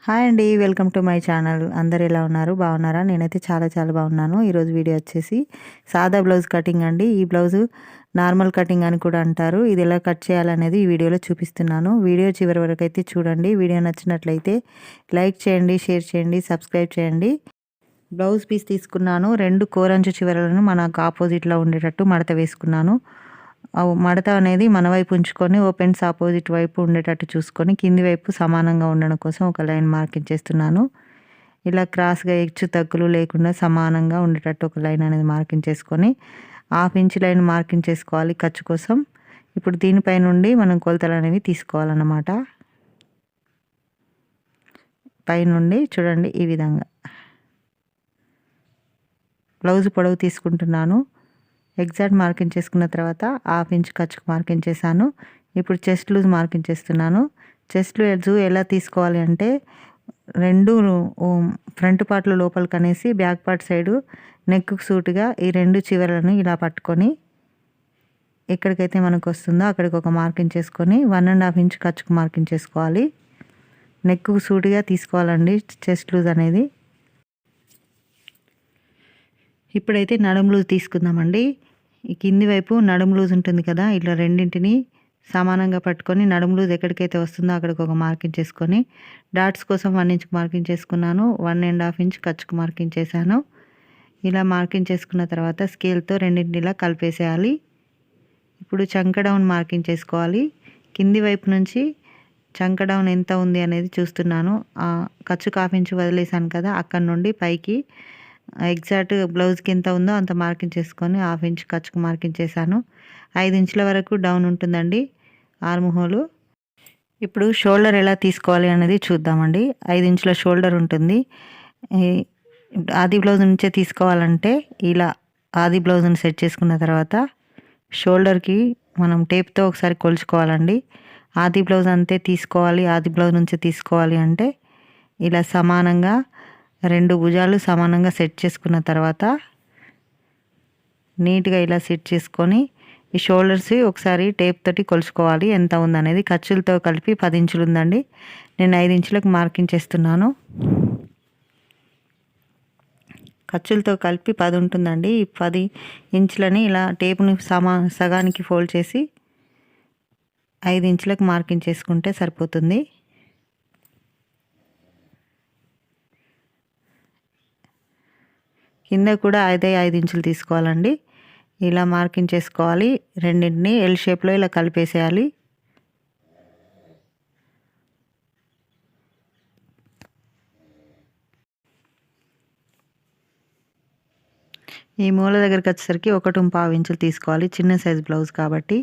Hi అండి. Welcome to my channel. అందరు ఎలా ఉన్నారు? బాగున్నారా? నేనైతే చాలా చాలా బాగున్నాను. ఈరోజు వీడియో వచ్చేసి సాదా బ్లౌజ్ కటింగ్ అండి. ఈ బ్లౌజు నార్మల్ కటింగ్ అని కూడా అంటారు. ఇది ఎలా కట్ చేయాలనేది ఈ వీడియోలో చూపిస్తున్నాను. వీడియో చివరి వరకు అయితే చూడండి. వీడియో నచ్చినట్లయితే లైక్ చేయండి, షేర్ చేయండి, సబ్స్క్రైబ్ చేయండి. బ్లౌజ్ పీస్ తీసుకున్నాను. 2 కోరంచు చివరలను మనకు ఆపోజిట్లో ఉండేటట్టు మడత వేసుకున్నాను. మడత అనేది మన వైపు ఉంచుకొని ఓపెన్స్ ఆపోజిట్ వైపు ఉండేటట్టు చూసుకొని కింది వైపు సమానంగా ఉండడం కోసం ఒక లైన్ మార్కింగ్ చేస్తున్నాను. ఇలా క్రాస్గా హెచ్చు తగ్గులు లేకుండా సమానంగా ఉండేటట్టు ఒక లైన్ అనేది మార్కింగ్ చేసుకొని 1/2 ఇంచ్ లైన్ మార్కింగ్ చేసుకోవాలి ఖర్చు కోసం. ఇప్పుడు దీనిపై నుండి మనం కొలతలు అనేవి తీసుకోవాలన్నమాట. పైనుండి చూడండి ఈ విధంగా బ్లౌజ్ పొడవు తీసుకుంటున్నాను. ఎగ్జాక్ట్ మార్కింగ్ చేసుకున్న తర్వాత 1/2 ఇంచ్ ఖర్చుకు మార్కింగ్ చేశాను. ఇప్పుడు చెస్ట్ లూజ్ మార్కింగ్ చేస్తున్నాను. చెస్ట్ లూజ్ ఎలా తీసుకోవాలి అంటే 2 ఫ్రంట్ పార్ట్లు లోపలికి అనేసి బ్యాక్ పార్ట్ సైడు నెక్కు సూటుగా ఈ 2 చివరలను ఇలా పట్టుకొని ఎక్కడికైతే మనకు వస్తుందో అక్కడికి ఒక మార్కింగ్ చేసుకొని 1.5 ఇంచ్ ఖర్చుకు మార్కింగ్ చేసుకోవాలి. నెక్కు సూటిగా తీసుకోవాలండి చెస్ట్ లూజ్ అనేది. ఇప్పుడైతే నడుము లూజ్ తీసుకుందామండి. ఈ కింది వైపు నడుము లూజ్ ఉంటుంది కదా, ఇట్లా రెండింటిని సమానంగా పట్టుకొని నడుము లూజ్ ఎక్కడికైతే వస్తుందో అక్కడికి ఒక మార్కింగ్ చేసుకొని డాట్స్ కోసం 1 ఇంచ్ మార్కింగ్ చేసుకున్నాను. 1.5 ఇంచ్ ఖర్చుకు మార్కింగ్ చేశాను. ఇలా మార్కింగ్ చేసుకున్న తర్వాత స్కేల్తో రెండింటిని ఇలా కలిపేసేయాలి. ఇప్పుడు చంక డౌన్ మార్కింగ్ చేసుకోవాలి. కింది వైపు నుంచి చంక డౌన్ ఎంత ఉంది అనేది చూస్తున్నాను. ఖర్చుకు 1/2 ఇంచ్ వదిలేసాను కదా, అక్కడ నుండి పైకి ఎగ్జాక్ట్ బ్లౌజ్కి ఎంత ఉందో అంత మార్కింగ్ చేసుకొని 1/2 ఇంచ్ ఖర్చుకు మార్కింగ్ చేశాను. 5 ఇంచుల వరకు డౌన్ ఉంటుందండి ఆర్మ్ హోలు. ఇప్పుడు షోల్డర్ ఎలా తీసుకోవాలి అనేది చూద్దామండి. 5 ఇంచుల షోల్డర్ ఉంటుంది. ఆది బ్లౌజ్ నుంచే తీసుకోవాలంటే ఇలా ఆది బ్లౌజ్ని సెట్ చేసుకున్న తర్వాత షోల్డర్కి మనం టేప్తో ఒకసారి కొలుచుకోవాలండి. ఆది బ్లౌజ్ అంతే తీసుకోవాలి, ఆది బ్లౌజ్ నుంచే తీసుకోవాలి అంటే ఇలా సమానంగా 2 భుజాలు సమానంగా సెట్ చేసుకున్న తర్వాత నీట్గా ఇలా సెట్ చేసుకొని ఈ షోల్డర్స్ ఒకసారి టేప్ తోటి కొలుచుకోవాలి ఎంత ఉందనేది. ఖర్చులతో కలిపి 10 ఇంచులు ఉందండి. నేను 5 ఇంచులకు మార్కింగ్ చేస్తున్నాను. ఖర్చులతో కలిపి 10 ఉంటుందండి. ఈ 10 ఇంచులని ఇలా టేప్ని సగానికి ఫోల్డ్ చేసి 5 ఇంచులకు మార్కింగ్ చేసుకుంటే సరిపోతుంది. కింద కూడా అదే 5 ఇంచులు తీసుకోవాలండి. ఇలా మార్కింగ్ చేసుకోవాలి. రెండింటిని ఎల్ షేప్లో ఇలా కలిపేసేయాలి. ఈ మూల దగ్గరికి వచ్చేసరికి 1.5 ఇంచులు తీసుకోవాలి, చిన్న సైజ్ బ్లౌజ్ కాబట్టి.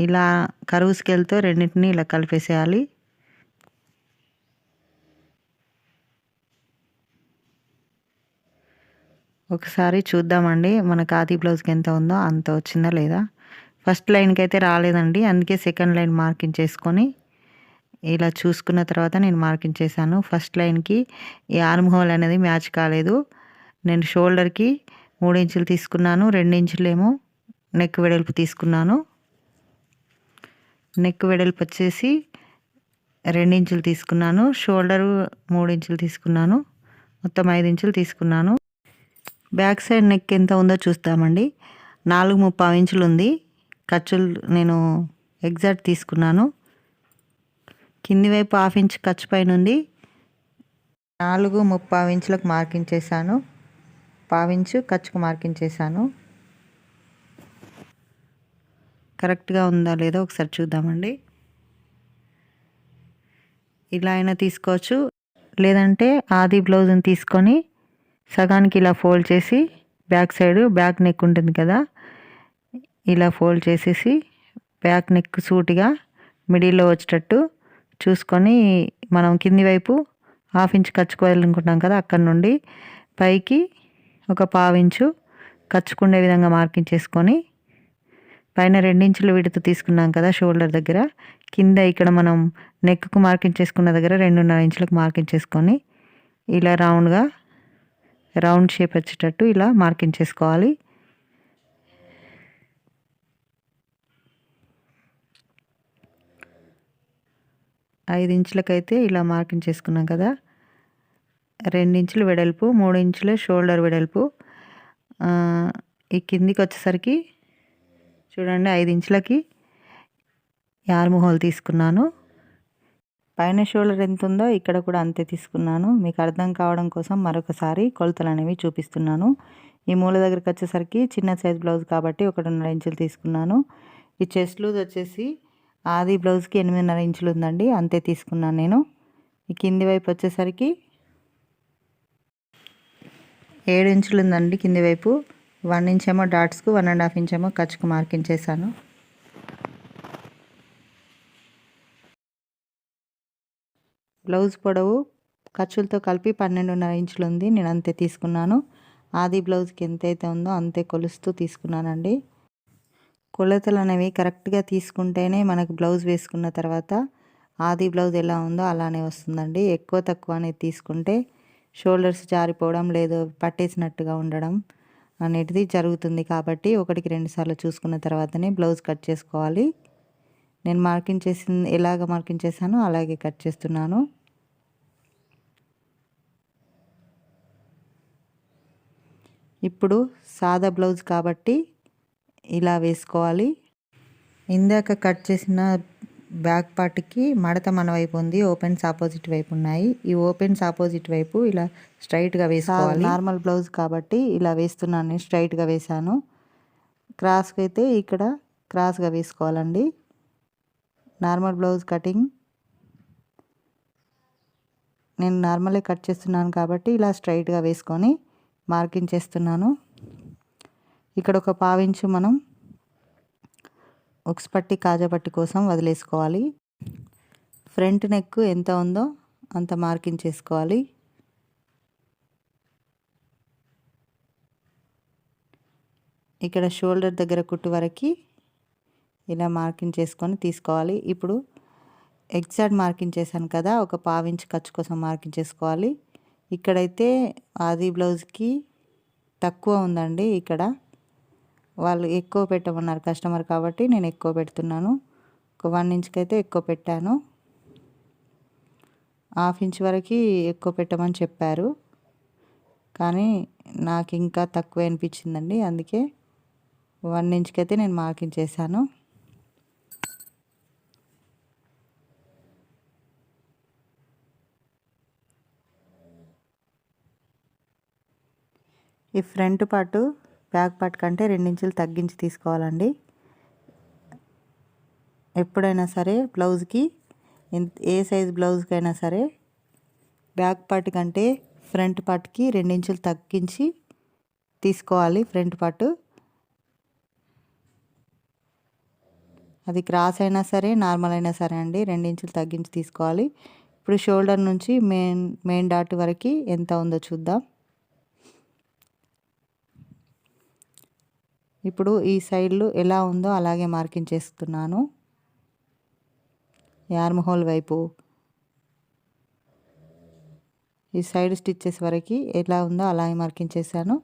ఇలా కరువు స్కేల్తో రెండింటిని ఇలా కలిపేసేయాలి. ఒకసారి చూద్దామండి మనకు ఆది బ్లౌజ్కి ఎంత ఉందో అంత వచ్చిందా లేదా. ఫస్ట్ లైన్కి అయితే రాలేదండి, అందుకే సెకండ్ లైన్ మార్కింగ్ చేసుకొని ఇలా చూసుకున్న తర్వాత నేను మార్కింగ్ చేశాను. ఫస్ట్ లైన్కి ఈ ఆర్మ్ హోల్ అనేది మ్యాచ్ కాలేదు. నేను షోల్డర్కి 3 ఇంచులు తీసుకున్నాను, 2 ఇంచులేమో నెక్ వెడల్పు తీసుకున్నాను. నెక్ వెడల్పు వచ్చేసి 2 ఇంచులు తీసుకున్నాను. షోల్డరు 3 ఇంచులు తీసుకున్నాను. మొత్తం 5 ఇంచులు తీసుకున్నాను. బ్యాక్ సైడ్ నెక్ ఎంత ఉందో చూస్తామండి. 4.5 ఇంచులు ఉంది. ఖర్చులు నేను ఎగ్జాక్ట్ తీసుకున్నాను. కింది వైపు 1/2 ఇంచ్ ఖర్చు పై నుండి 4.5 ఇంచులకు మార్కింగ్ చేశాను. 1/2 ఇంచు ఖర్చుకు మార్కింగ్ చేశాను. కరెక్ట్గా ఉందా లేదో ఒకసారి చూద్దామండి. ఇలా అయినా తీసుకోవచ్చు, లేదంటే ఆది బ్లౌజ్ని తీసుకొని సగానికి ఇలా ఫోల్డ్ చేసి బ్యాక్ సైడ్ బ్యాక్ నెక్ ఉంటుంది కదా, ఇలా ఫోల్డ్ చేసేసి బ్యాక్ నెక్ సూటిగా మిడిల్లో వచ్చేటట్టు చూసుకొని మనం కింది వైపు 1/2 ఇంచ్ ఖర్చుకు వదులుకుంటాం కదా, అక్కడ నుండి పైకి ఒక 1/2 ఇంచు ఖర్చుకుండే విధంగా మార్కింగ్ చేసుకొని పైన 2 ఇంచులు విడుతు తీసుకున్నాం కదా షోల్డర్ దగ్గర, కింద ఇక్కడ మనం నెక్కు మార్కింగ్ చేసుకున్న దగ్గర 2.5 ఇంచులకు మార్కింగ్ చేసుకొని ఇలా రౌండ్ షేప్ వచ్చేటట్టు ఇలా మార్కింగ్ చేసుకోవాలి. 5 ఇంచులకైతే ఇలా మార్కింగ్ చేసుకున్నాం కదా. 2 ఇంచులు వెడల్పు, 3 ఇంచుల షోల్డర్ వెడల్పు. ఈ కిందికి వచ్చేసరికి చూడండి 5 ఇంచులకి ఆర్మ్ హోల్ తీసుకున్నాను. పైన షోల్డర్ ఎంత ఉందో ఇక్కడ కూడా అంతే తీసుకున్నాను. మీకు అర్థం కావడం కోసం మరొకసారి కొలతలు అనేవి చూపిస్తున్నాను. ఈ మూల దగ్గరికి వచ్చేసరికి చిన్న సైజ్ బ్లౌజ్ కాబట్టి 1.5 ఇంచులు తీసుకున్నాను. ఈ చెస్ట్ లూజ్ వచ్చేసి ఆది బ్లౌజ్కి 8.5 ఇంచులు ఉందండి, అంతే తీసుకున్నాను నేను. ఈ కింది వైపు వచ్చేసరికి 7 ఇంచులు ఉందండి కింది వైపు. 1 ఇంచ్ ఏమో డాట్స్కు, 1.5 ఇంచ్ ఏమో ఖర్చుకు మార్కింగ్ చేశాను. బ్లౌజ్ పొడవు ఖర్చులతో కలిపి 12.5 ఇంచులు ఉంది, నేను అంతే తీసుకున్నాను. ఆది బ్లౌజ్కి ఎంతైతే ఉందో అంతే కొలుస్తూ తీసుకున్నానండి. కొలతలు అనేవి కరెక్ట్గా తీసుకుంటేనే మనకు బ్లౌజ్ వేసుకున్న తర్వాత ఆది బ్లౌజ్ ఎలా ఉందో అలానే వస్తుందండి. ఎక్కువ తక్కువ అనేది తీసుకుంటే షోల్డర్స్ జారిపోవడం, లేదు పట్టేసినట్టుగా ఉండడం అనేది జరుగుతుంది. కాబట్టి 1కి 2 సార్లు చూసుకున్న తర్వాతనే బ్లౌజ్ కట్ చేసుకోవాలి. నేను మార్కింగ్ చేసింది ఎలాగ మార్కింగ్ చేశానో అలాగే కట్ చేస్తున్నాను. ఇప్పుడు సాదా బ్లౌజ్ కాబట్టి ఇలా వేసుకోవాలి. ఇందాక కట్ చేసిన బ్యాక్ పార్ట్కి మడత మన వైపు ఉంది, ఓపెన్స్ ఆపోజిట్ వైపు ఉన్నాయి. ఈ ఓపెన్స్ ఆపోజిట్ వైపు ఇలా స్ట్రైట్గా వేసుకోవాలి. నార్మల్ బ్లౌజ్ కాబట్టి ఇలా వేస్తున్నాను, నేను స్ట్రైట్గా వేసాను. క్రాస్కి అయితే ఇక్కడ క్రాస్గా వేసుకోవాలండి. నార్మల్ బ్లౌజ్ కటింగ్ నేను నార్మల్గా కట్ చేస్తున్నాను కాబట్టి ఇలా స్ట్రైట్గా వేసుకొని మార్కింగ్ చేస్తున్నాను. ఇక్కడ ఒక 1/4 ఇంచు మనం ఉక్స్ పట్టి కాజా పట్టి కోసం వదిలేసుకోవాలి. ఫ్రంట్ నెక్ ఎంత ఉందో అంత మార్కింగ్ చేసుకోవాలి. ఇక్కడ షోల్డర్ దగ్గర కుట్టు వరకు ఇలా మార్కింగ్ చేసుకొని తీసుకోవాలి. ఇప్పుడు ఎగ్జాక్ట్ మార్కింగ్ చేశాను కదా, ఒక 1/4 ఇంచ్ ఖర్చు కోసం మార్కింగ్ చేసుకోవాలి. ఇక్కడైతే ఆది బ్లౌజ్కి తక్కువ ఉందండి. ఇక్కడ వాళ్ళు ఎక్కువ పెట్టమన్నారు కస్టమర్ కాబట్టి నేను ఎక్కువ పెడుతున్నాను. ఒక 1 ఇంచ్కి అయితే ఎక్కువ పెట్టాను. 1/2 ఇంచ్ వరకు ఎక్కువ పెట్టమని చెప్పారు, కానీ నాకు ఇంకా తక్కువ అనిపించిందండి. అందుకే 1 ఇంచ్కి అయితే నేను మార్కింగ్ చేశాను. ఈ ఫ్రంట్ పార్ట్ బ్యాక్ పార్ట్ కంటే 2 ఇంచులు తగ్గించి తీసుకోవాలండి. ఎప్పుడైనా సరే బ్లౌజ్కి ఏ సైజ్ బ్లౌజ్కైనా సరే బ్యాక్ పార్ట్ కంటే ఫ్రంట్ పార్ట్కి 2 ఇంచులు తగ్గించి తీసుకోవాలి. ఫ్రంట్ పార్ట్ అది క్రాస్ అయినా సరే నార్మల్ అయినా సరే అండి, 2 ఇంచులు తగ్గించి తీసుకోవాలి. ఇప్పుడు షోల్డర్ నుంచి మెయిన్ డాట్ వరకు ఎంత ఉందో చూద్దాం. ఇప్పుడు ఈ సైడ్లు ఎలా ఉందో అలాగే మార్కింగ్ చేస్తున్నాను. ఆర్మ్ హోల్ వైపు ఈ సైడ్ స్టిచ్చెస్ వరకు ఎలా ఉందో అలాగే మార్కింగ్ చేశాను.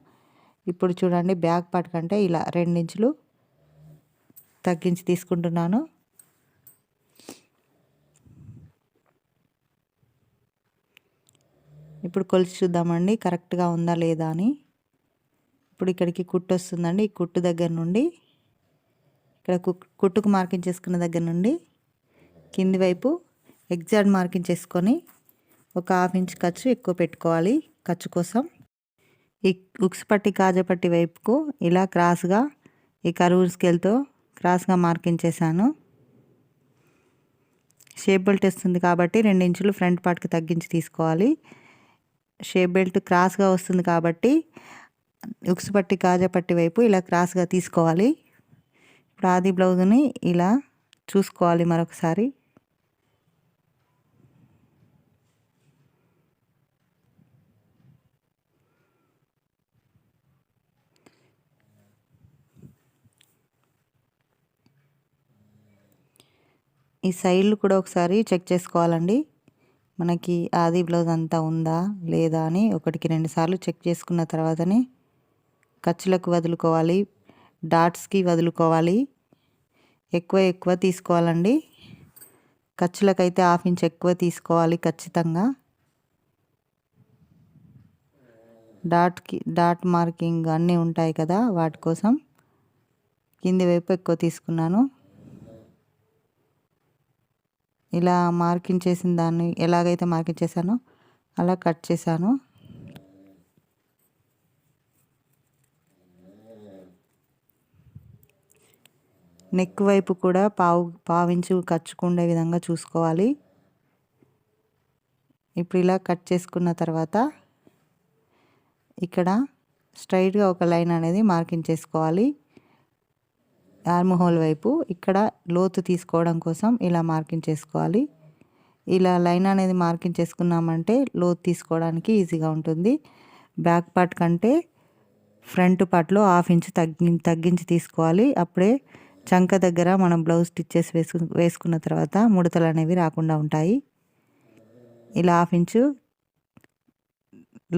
ఇప్పుడు చూడండి బ్యాక్ పార్ట్ కంటే ఇలా 2 ఇంచులు తగ్గించి తీసుకుంటున్నాను. ఇప్పుడు కొలిచి చూద్దామండి కరెక్ట్గా ఉందా లేదా అని. ఇప్పుడు ఇక్కడికి కుట్టు వస్తుందండి. ఈ కుట్టు దగ్గర నుండి ఇక్కడ కుట్టుకు మార్కింగ్ చేసుకున్న దగ్గర నుండి కింది వైపు ఎగ్జాక్ట్ మార్కింగ్ చేసుకొని ఒక 1/2 ఇంచ్ ఖర్చు ఎక్కువ పెట్టుకోవాలి. ఖర్చు కోసం ఈ ఉక్స్ పట్టి కాజా పట్టి వైపుకు ఇలా క్రాస్గా ఈ కరువు స్కేల్తో క్రాస్గా మార్కింగ్ చేశాను. షేప్ బెల్ట్ వస్తుంది కాబట్టి 2 ఇంచులు ఫ్రంట్ పార్ట్కి తగ్గించి తీసుకోవాలి. షేప్ బెల్ట్ క్రాస్గా వస్తుంది కాబట్టి ఉక్స్ పట్టి కాజా పట్టి వైపు ఇలా క్రాస్గా తీసుకోవాలి. ఇప్పుడు ఆది బ్లౌజ్ని ఇలా చూసుకోవాలి మరొకసారి. ఈ సైడ్లు కూడా ఒకసారి చెక్ చేసుకోవాలండి. మనకి ఆది బ్లౌజ్ అంతా ఉందా లేదా అని 1కి 2 సార్లు చెక్ చేసుకున్న తర్వాతనే ఖర్చులకు వదులుకోవాలి, డాట్స్కి వదులుకోవాలి. ఎక్కువ తీసుకోవాలండి. ఖర్చులకైతే 1/2 ఇంచ్ ఎక్కువ తీసుకోవాలి ఖచ్చితంగా. డాట్ మార్కింగ్ అన్నీ ఉంటాయి కదా, వాటి కోసం కింది వైపు ఎక్కువ తీసుకున్నాను. ఇలా మార్కింగ్ చేసిన దాన్ని ఎలాగైతే మార్కింగ్ చేశానో అలా కట్ చేశాను. నెక్ వైపు కూడా పావించు ఖర్చుకుండే విధంగా చూసుకోవాలి. ఇప్పుడు ఇలా కట్ చేసుకున్న తర్వాత ఇక్కడ స్ట్రైట్గా ఒక లైన్ అనేది మార్కింగ్ చేసుకోవాలి. ఆర్మ్ హోల్ వైపు ఇక్కడ లోతు తీసుకోవడం కోసం ఇలా మార్కింగ్ చేసుకోవాలి. ఇలా లైన్ అనేది మార్కింగ్ చేసుకున్నామంటే లోతు తీసుకోవడానికి ఈజీగా ఉంటుంది. బ్యాక్ పార్ట్ కంటే ఫ్రంట్ పార్ట్లో 1/2 ఇంచ్ తగ్గించి తీసుకోవాలి. అప్పుడే చంక దగ్గర మనం బ్లౌజ్ స్టిచ్చెస్ వేసుకున్న తర్వాత ముడతలు అనేవి రాకుండా ఉంటాయి. ఇలా 1/2 ఇంచు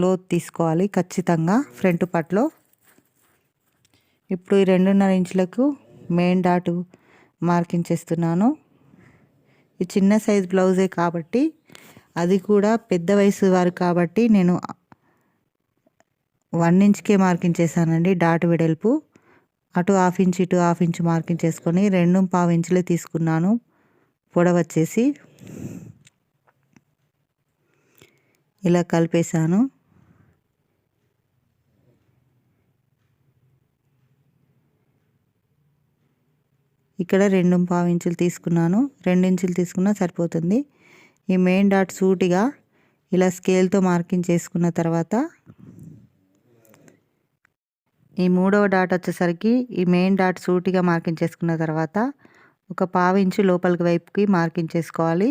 లోతు తీసుకోవాలి ఖచ్చితంగా ఫ్రంట్ పార్ట్లో. ఇప్పుడు ఈ 2.5 ఇంచులకు మెయిన్ డాట్ మార్కింగ్ చేస్తున్నాను. ఈ చిన్న సైజ్ బ్లౌజే కాబట్టి, అది కూడా పెద్ద వయసు వారు కాబట్టి నేను 1 ఇంచ్కే మార్కింగ్ చేశానండి. డాట్ వెడల్పు అటు 1/2 ఇంచ్ ఇటు 1/2 ఇంచ్ మార్కింగ్ చేసుకొని 2.5 ఇంచులే తీసుకున్నాను పొడవు వచ్చేసి. ఇలా కలిపేశాను. ఇక్కడ 2.5 ఇంచులు తీసుకున్నాను. 2 ఇంచులు తీసుకున్నా సరిపోతుంది. ఈ మెయిన్ డాట్ సూటిగా ఇలా స్కేల్తో మార్కింగ్ చేసుకున్న తర్వాత ఈ 3వ డాట్ వచ్చేసరికి ఈ మెయిన్ డాట్ సూటిగా మార్కింగ్ చేసుకున్న తర్వాత ఒక 1/2 ఇంచు లోపలికి వైపుకి మార్కింగ్ చేసుకోవాలి.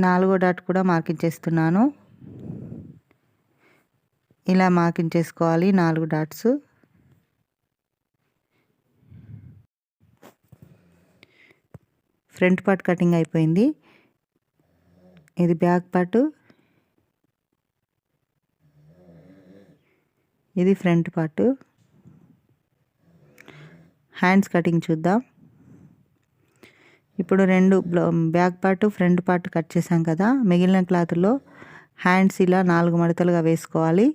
4వ డాట్ కూడా మార్కింగ్ చేస్తున్నాను. ఇలా మార్కింగ్ చేసుకోవాలి 4 డాట్స్. ఫ్రంట్ పార్ట్ కటింగ్ అయిపోయింది. ఇది బ్యాక్ పార్ట్, ఇది ఫ్రంట్ పార్ట్. హ్యాండ్స్ కటింగ్ చూద్దాం. ఇప్పుడు 2 back part front part cut చేసాం కదా, మిగిలిన క్లాత్లో హ్యాండ్స్ ఇలా 4 మడతలుగా వేసుకోవాలి.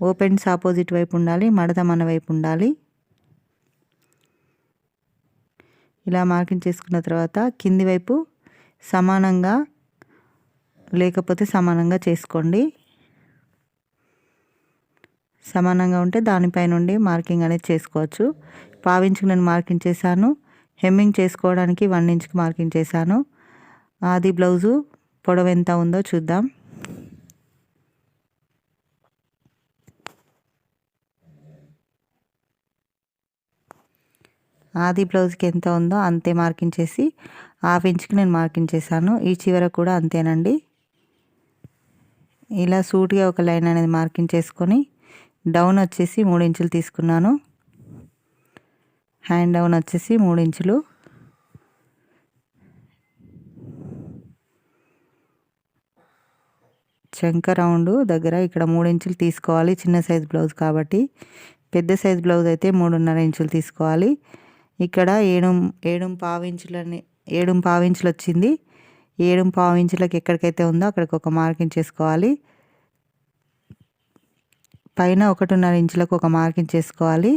ఓపెన్స్ ఆపోజిట్ వైపు ఉండాలి, మడత మన వైపు ఉండాలి. ఇలా మార్కింగ్ చేసుకున్న తర్వాత కింది వైపు సమానంగా లేకపోతే సమానంగా చేసుకోండి. సమానంగా ఉంటే దానిపై నుండి మార్కింగ్ అనేది చేసుకోవచ్చు. 1/2 ఇంచుకి నేను మార్కింగ్ చేశాను. హెమ్మింగ్ చేసుకోవడానికి 1 ఇంచ్కి మార్కింగ్ చేశాను. అది బ్లౌజు పొడవు ఎంత ఉందో చూద్దాం. ఆది బ్లౌజ్కి ఎంత ఉందో అంతే మార్కింగ్ చేసి 1/2 ఇంచ్కి నేను మార్కింగ్ చేశాను. ఈ చివర కూడా అంతేనండి. ఇలా సూటిగా ఒక లైన్ అనేది మార్కింగ్ చేసుకొని డౌన్ వచ్చేసి 3 ఇంచులు తీసుకున్నాను. హ్యాండ్ డౌన్ వచ్చేసి 3 ఇంచులు. చంక రౌండ్ దగ్గర ఇక్కడ 3 ఇంచులు తీసుకోవాలి. చిన్న సైజ్ బ్లౌజ్ కాబట్టి. పెద్ద సైజ్ బ్లౌజ్ అయితే 3.5 ఇంచులు తీసుకోవాలి. ఇక్కడ 7.5 ఇంచులు వచ్చింది. 7.5 ఇంచులకు ఎక్కడికైతే ఉందో అక్కడికి ఒక మార్కింగ్ చేసుకోవాలి. పైన 1.5 ఇంచులకు ఒక మార్కింగ్ చేసుకోవాలి.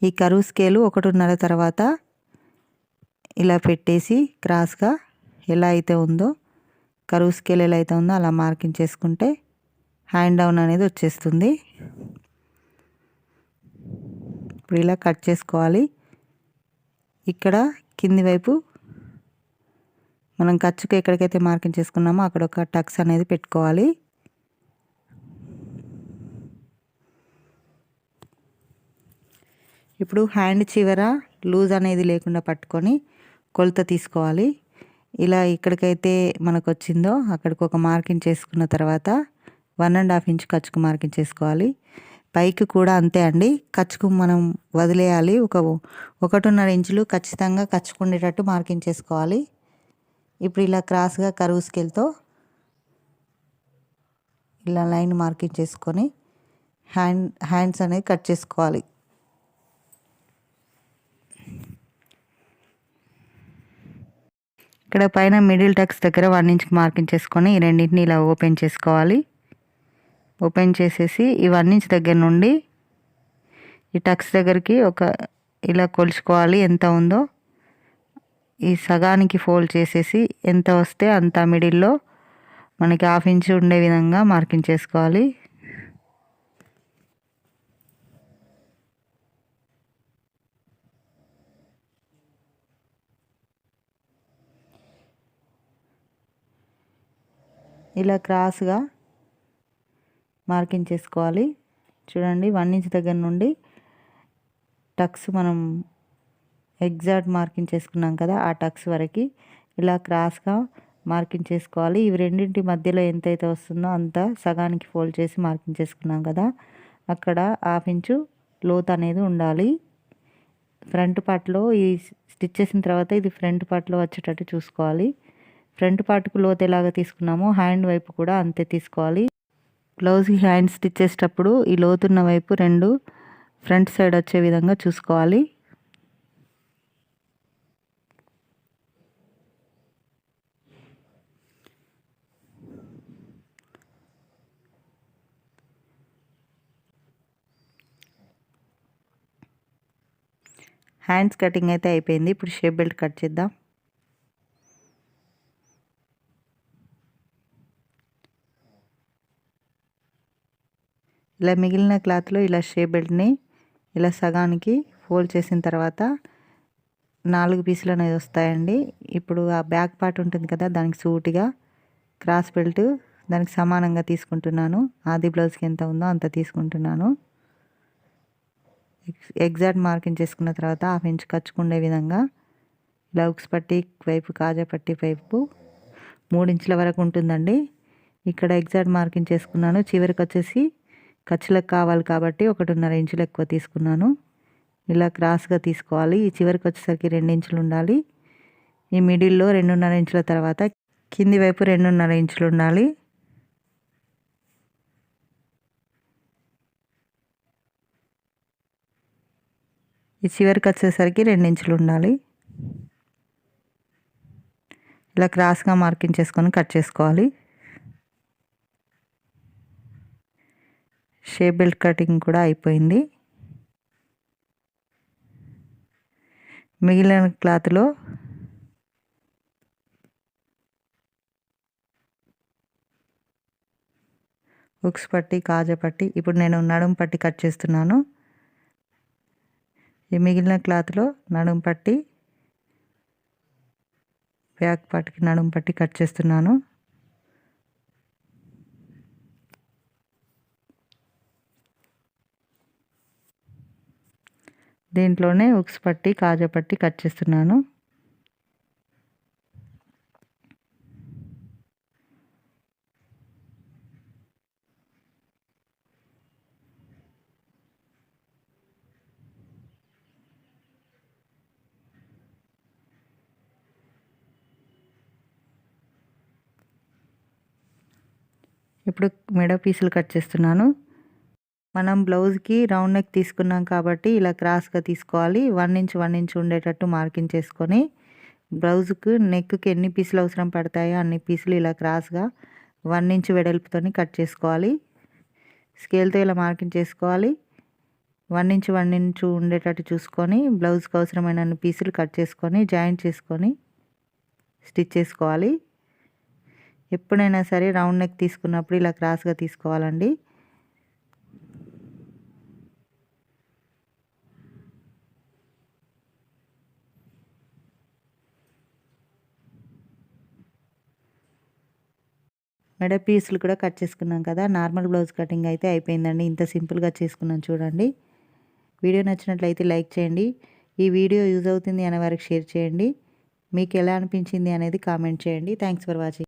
ఈ కరువు స్కేలు 1.5 తర్వాత ఇలా పెట్టేసి క్రాస్గా ఎలా అయితే ఉందో, కరువు స్కేల్ ఎలా అయితే ఉందో అలా మార్కింగ్ చేసుకుంటే హ్యాండ్ డౌన్ అనేది వచ్చేస్తుంది. ఇప్పుడు ఇలా కట్ చేసుకోవాలి. ఇక్కడ కింది వైపు మనం ఖర్చుకు ఎక్కడికైతే మార్కింగ్ చేసుకున్నామో అక్కడ ఒక టక్స్ అనేది పెట్టుకోవాలి. ఇప్పుడు హ్యాండ్ చివర లూజ్ అనేది లేకుండా పట్టుకొని కొలత తీసుకోవాలి. ఇలా ఎక్కడికైతే మనకు వచ్చిందో అక్కడికి ఒక మార్కింగ్ చేసుకున్న తర్వాత 1.5 ఇంచ్ ఖర్చుకు మార్కింగ్ చేసుకోవాలి. పైకి కూడా అంతే అండి. ఖర్చుకు మనం వదిలేయాలి. 1.5 ఇంచులు ఖచ్చితంగా ఖర్చుకుండేటట్టు మార్కింగ్ చేసుకోవాలి. ఇప్పుడు ఇలా క్రాస్గా కరువు స్కేల్తో ఇలా లైన్ మార్కింగ్ చేసుకొని హ్యాండ్స్ అనేది కట్ చేసుకోవాలి. ఇక్కడ పైన మిడిల్ టక్స్ దగ్గర 1 ఇంచ్కి మార్కింగ్ చేసుకొని ఈ రెండింటిని ఇలా ఓపెన్ చేసుకోవాలి. ఓపెన్ చేసేసి ఈ 1 ఇంచ్ దగ్గర నుండి ఈ టక్స్ దగ్గరికి ఇలా కొలుచుకోవాలి. ఎంత ఉందో ఈ సగానికి ఫోల్డ్ చేసేసి ఎంత వస్తే అంత మిడిల్లో మనకి 1/2 ఇంచ్ ఉండే విధంగా మార్కింగ్ చేసుకోవాలి. ఇలా క్రాస్గా మార్కింగ్ చేసుకోవాలి. చూడండి 1 ఇంచ్ దగ్గర నుండి టక్స్ మనం ఎగ్జాక్ట్ మార్కింగ్ చేసుకున్నాం కదా, ఆ టక్స్ వరకు ఇలా క్రాస్గా మార్కింగ్ చేసుకోవాలి. ఇవి రెండింటి మధ్యలో ఎంతైతే వస్తుందో అంత సగానికి ఫోల్డ్ చేసి మార్కింగ్ చేసుకున్నాం కదా, అక్కడ 1/2 ఇంచు లోతు అనేది ఉండాలి. ఫ్రంట్ పార్ట్లో ఈ స్టిచ్ చేసిన తర్వాత ఇది ఫ్రంట్ పార్ట్లో వచ్చేటట్టు చూసుకోవాలి. ఫ్రంట్ పార్ట్కు లోతు ఎలాగ తీసుకున్నామో హ్యాండ్ వైపు కూడా అంతే తీసుకోవాలి. బ్లౌజ్కి హ్యాండ్ స్టిచ్ చేసేటప్పుడు ఈ లోతున్న వైపు 2 ఫ్రంట్ సైడ్ వచ్చే విధంగా చూసుకోవాలి. హ్యాండ్స్ కటింగ్ అయితే అయిపోయింది. ఇప్పుడు షేప్ బెల్ట్ కట్ చేద్దాం. ఇలా మిగిలిన క్లాత్లో ఇలా షేప్ బెల్ట్ని ఇలా సగానికి ఫోల్డ్ చేసిన తర్వాత 4 పీసులు అనేది వస్తాయండి. ఇప్పుడు ఆ బ్యాక్ పార్ట్ ఉంటుంది కదా, దానికి సూటిగా క్రాస్ బెల్ట్ దానికి సమానంగా తీసుకుంటున్నాను. ఆది బ్లౌజ్కి ఎంత ఉందో అంత తీసుకుంటున్నాను. ఎగ్జాక్ట్ మార్కింగ్ చేసుకున్న తర్వాత 1/2 ఇంచ్ ఖర్చుకుండే విధంగా ఇలా ఉక్స్ పట్టి వైపు కాజా పట్టి వైపు 3 ఇంచుల వరకు ఉంటుందండి. ఇక్కడ ఎగ్జాక్ట్ మార్కింగ్ చేసుకున్నాను. చివరికి వచ్చేసి ఖర్చులకు కావాలి కాబట్టి 1.5 ఇంచులు ఎక్కువ తీసుకున్నాను. ఇలా క్రాస్గా తీసుకోవాలి. ఈ చివరికి వచ్చేసరికి 2 ఇంచులు ఉండాలి. ఈ మిడిల్లో 2.5 ఇంచుల తర్వాత కింది వైపు 2.5 ఇంచులు ఉండాలి. ఈ చివరికి వచ్చేసరికి 2 ఇంచులు ఉండాలి. ఇలా క్రాస్గా మార్కింగ్ చేసుకొని కట్ చేసుకోవాలి. షేప్ బెల్ట్ కటింగ్ కూడా అయిపోయింది. మిగిలిన క్లాత్లో హుక్స్ పట్టి కాజా పట్టి ఇప్పుడు నేను నడుము పట్టి కట్ చేస్తున్నాను. ఈ మిగిలిన క్లాత్లో నడుము పట్టి బ్యాక్ పార్ట్కి నడుము పట్టి కట్ చేస్తున్నాను. దీంట్లోనే హుక్స్ పట్టి కాజా పట్టి కట్ చేస్తున్నాను. ఇప్పుడు మెడ పీసులు కట్ చేస్తున్నాను. మనం బ్లౌజ్కి రౌండ్ నెక్ తీసుకున్నాం కాబట్టి ఇలా క్రాస్గా తీసుకోవాలి. 1 ఇంచ్ ఉండేటట్టు మార్కింగ్ చేసుకొని బ్లౌజ్కు నెక్కి ఎన్ని పీసులు అవసరం పడతాయో అన్ని పీసులు ఇలా క్రాస్గా 1 ఇంచ్ వెడల్పుతో కట్ చేసుకోవాలి. స్కేల్తో ఇలా మార్కింగ్ చేసుకోవాలి. 1 ఇంచ్ ఉండేటట్టు చూసుకొని బ్లౌజ్కి అవసరమైన అన్ని పీసులు కట్ చేసుకొని జాయింట్ చేసుకొని స్టిచ్ చేసుకోవాలి. ఎప్పుడైనా సరే రౌండ్ నెక్ తీసుకున్నప్పుడు ఇలా క్రాస్గా తీసుకోవాలండి. మెడ పీసులు కూడా కట్ చేసుకున్నాం కదా. నార్మల్ బ్లౌజ్ కటింగ్ అయితే అయిపోయిందండి. ఇంత సింపుల్గా చేసుకున్నాను చూడండి. వీడియో నచ్చినట్లయితే లైక్ చేయండి. ఈ వీడియో యూజ్ అవుతుంది అనే వారికి షేర్ చేయండి. మీకు ఎలా అనిపించింది అనేది కామెంట్ చేయండి. Thanks for watching.